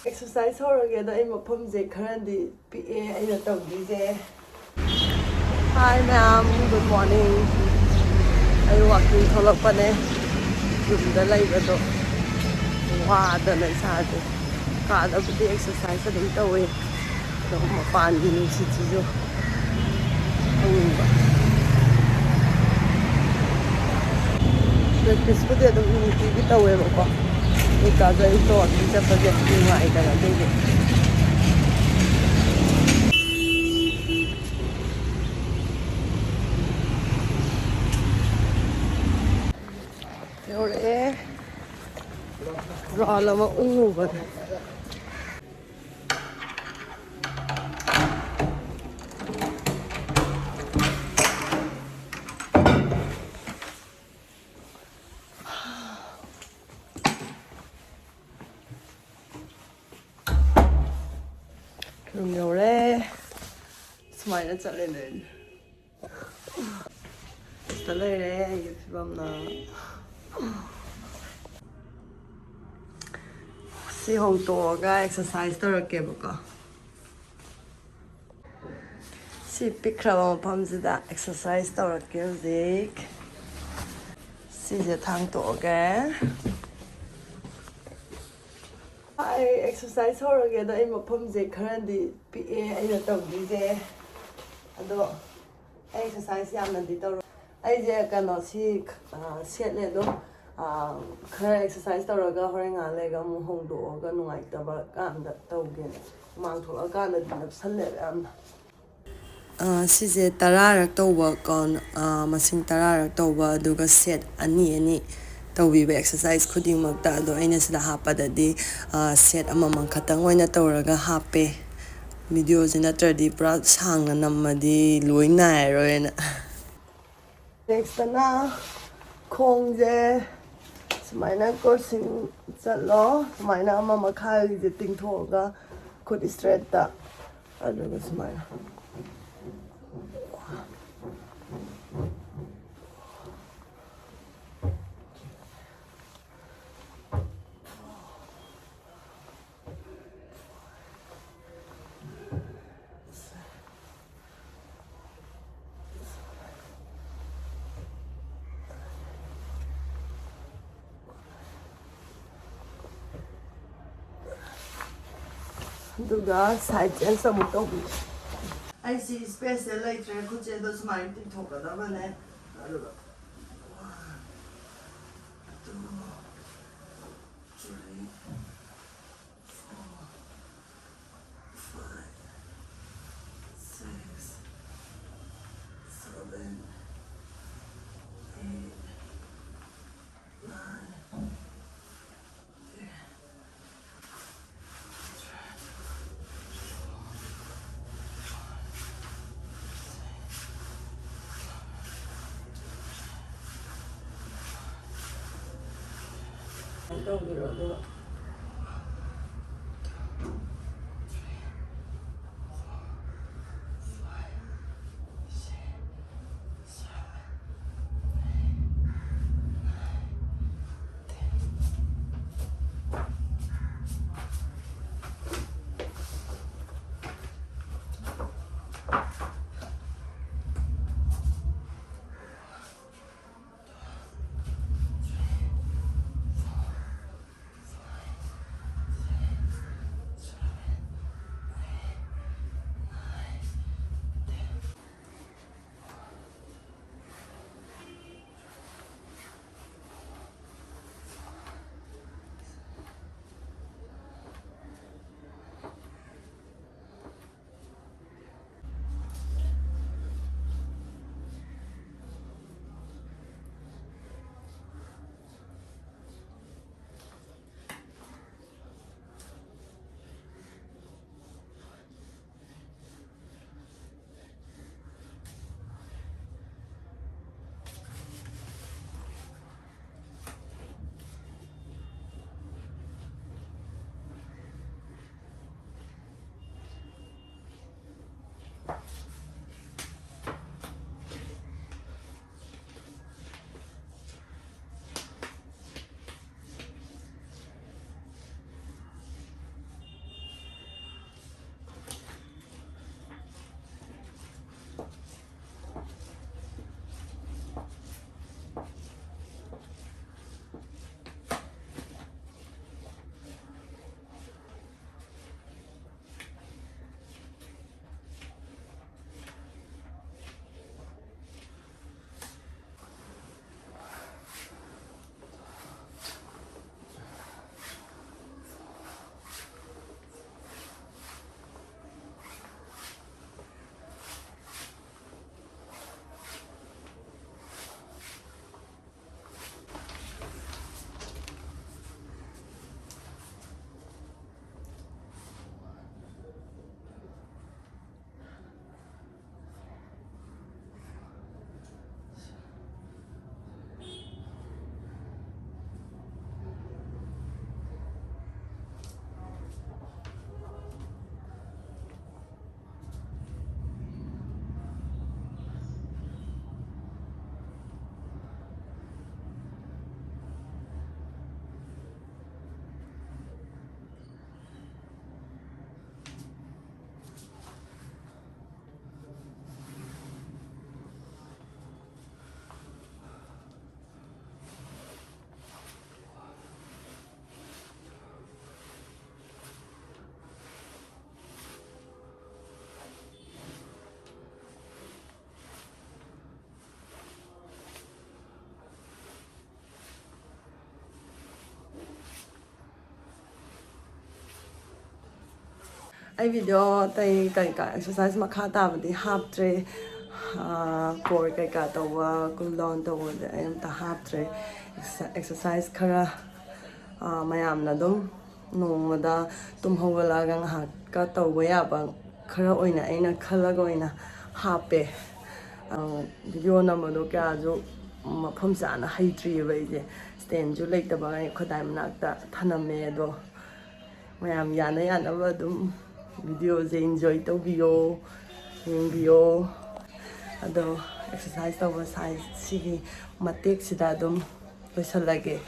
exercise horror I'm a pumse currently in a dog. Hi ma'am, good morning. I walking to look on the labor. Water and sad. God of the exercise of the way. The fan university. Practice with the TV away. Because I thought it's a project in my you're roll over. You're smile at a the lady from the see how dog exercise to a cable. See picture of palms that exercise to a music. See the tongue dog. I exercise horror I'm a palms currently in a dog. Exercise Yamna. I cannot see set little exercise to a governing a leg on home dog and like the gun that token. Mount to a gun of Sunday. Size Tarara Touba gone, Massing Tarara Touba, Duga set any Toby exercise could you make that do any the hapa that day set a mamma Katangwana Toraga happy. Videos in a 30 brats hang and namadi Luina. Next na Kong there. My uncle sing that law. My mamma carry the thing toga could straight that. I don't know, smile. Duga side and some toby. I see space later, could say those my talk about one. I video tay exercise makha tabadi haptre core kaika tawa cool down tawa I am ta haptre exercise khara mayamna dum Nongmada tumhawalaga ngahak ka tawa yaba khara oina aina khalaga oina hape video namado kya jo mafam chana haitri baije stand ju leitaba khodai manakta thaname do mayam yana yana ba dum video je enjoy tawbiyo yengbiyo ado exercise tawa size sigi matek sida dum loisalage